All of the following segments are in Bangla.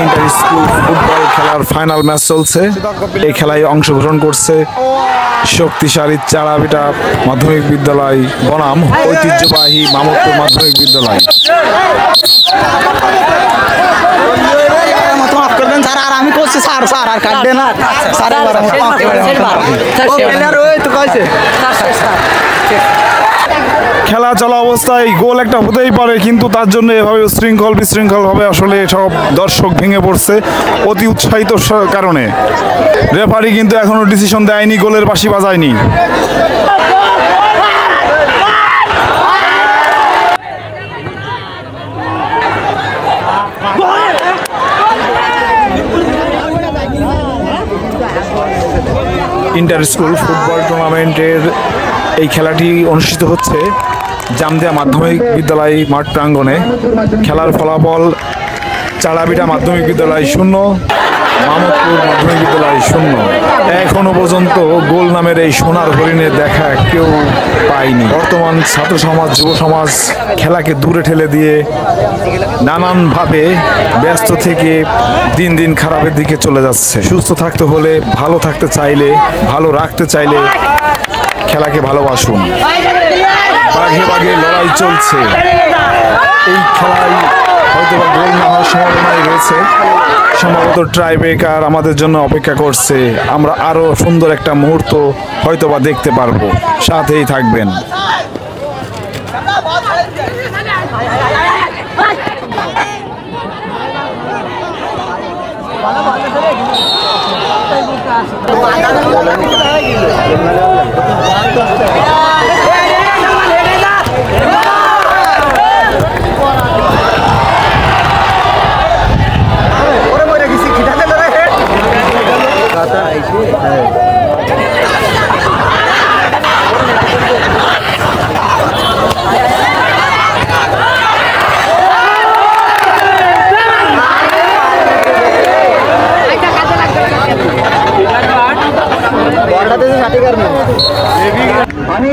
ইন্টার স্কুল ফুটবল খেলার ফাইনাল ম্যাচ চলছে। এই খেলায় অংশগ্রহণ করছে শক্তিশালী চাড়াবিটা মাধ্যমিক বিদ্যালয় বনাম ঐতিহ্যবাহী মামুদপুর মাধ্যমিক বিদ্যালয়। আমি করছি স্যার স্যার আর কাটবে না স্যার খেলা চলা অবস্থায় গোল একটা হতেই পারে, কিন্তু তার জন্য এভাবে শৃঙ্খল বিশৃঙ্খল হবে আসলে সব দর্শক ভেঙে পড়ছে অতি উৎসাহিত কারণে। রেফারি কিন্তু এখনো ডিসিশন দেয়নি, গোলের বাঁশি বাজায়নি। ইন্টার স্কুল ফুটবল টুর্নামেন্টের এই খেলাটি অনুষ্ঠিত হচ্ছে জামদিয়া মাধ্যমিক বিদ্যালয় মাঠ প্রাঙ্গণে। খেলার ফলাফল চাড়াবিটা মাধ্যমিক বিদ্যালয় 0, মামুদপুর মাধ্যমিক বিদ্যালয় 0। এখনো পর্যন্ত গোল নামের এই সোনার হরিণের দেখা কেউ পায়নি। বর্তমান ছাত্র সমাজ যুব সমাজ খেলাকে দূরে ঠেলে দিয়ে নানানভাবে ব্যস্ত থেকে দিন দিন খারাপের দিকে চলে যাচ্ছে। সুস্থ থাকতে হলে, ভালো থাকতে চাইলে, ভালো রাখতে চাইলে খেলাকে ভালোবাসুন। বাঘে বাঘে লড়াই চলছে। এই খেলায় হয়তো বা গোল না হওয়ার সম্ভাবনাই রয়েছে। সম্ভবত ট্রাই ব্রেকার আমাদের জন্য অপেক্ষা করছে। আমরা আরো সুন্দর একটা মুহূর্ত হয়তো বা দেখতে পারবো। সাথেই থাকবেন। আমি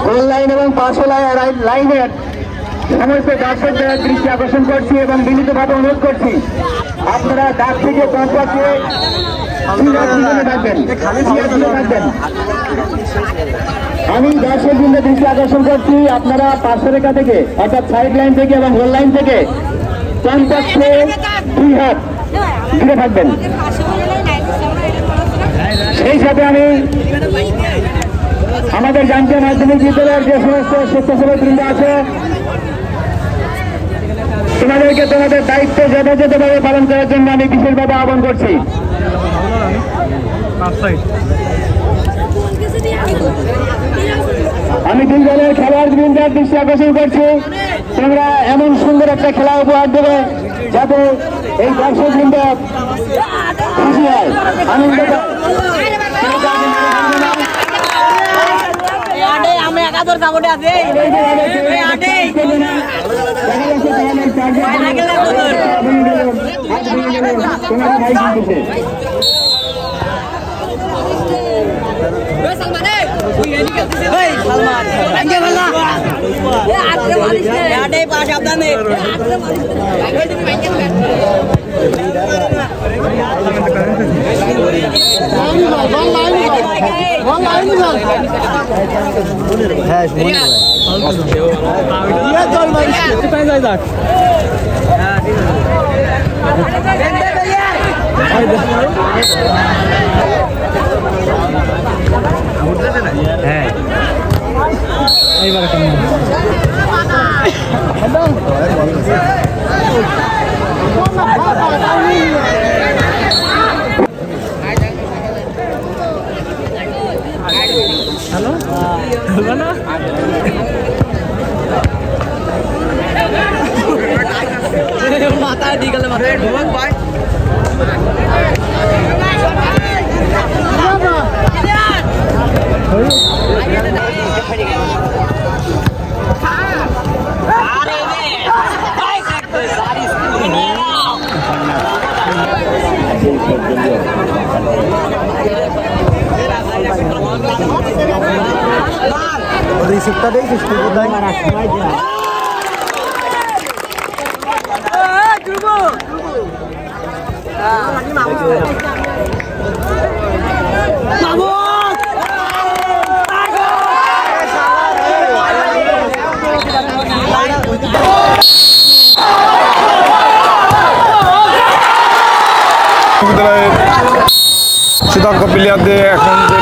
গোল লাইন এবং পাশে লাইনের সমস্ত দর্শকদের দৃষ্টি আকর্ষণ করছি এবং বিনীতভাবে অনুরোধ করছি, আপনারা ডাক থেকে কমপক্ষে থাকবেন। আমি দর্শকদের দৃষ্টি আকর্ষণ করছি, আপনারা পার্শ্বরেখা থেকে অর্থাৎ সাইড লাইন থেকে এবং গোল লাইন থেকে কমপক্ষে 2 হাত দূরে থাকবেন। সেই সাথে আমি আমাদের জামদিয়া মাধ্যমিক বিদ্যালয়ের যে সমস্ত স্বেচ্ছাসেবকবৃন্দ আছে, তোমাদেরকে তোমাদের দায়িত্ব যথাযথভাবে পালন করার জন্য আমি বিশেষভাবে আহ্বান করছি। আমি 2 দলের খেলোয়াড়বৃন্দের দৃষ্টি আকর্ষণ করছি, তোমরা এমন সুন্দর একটা খেলা উপহার দেবে যাতে এই দর্শকবৃন্দ খুশি হয়, আনন্দ পায়। মাথা দিয়ে গেলে মাথায় ঢোক ভাই। রিসিপ্টটা দেখছিস তুই কোথায়? বিদ্যালয়ের শীতাঙ্ক প্লেয়ারদের এখন যে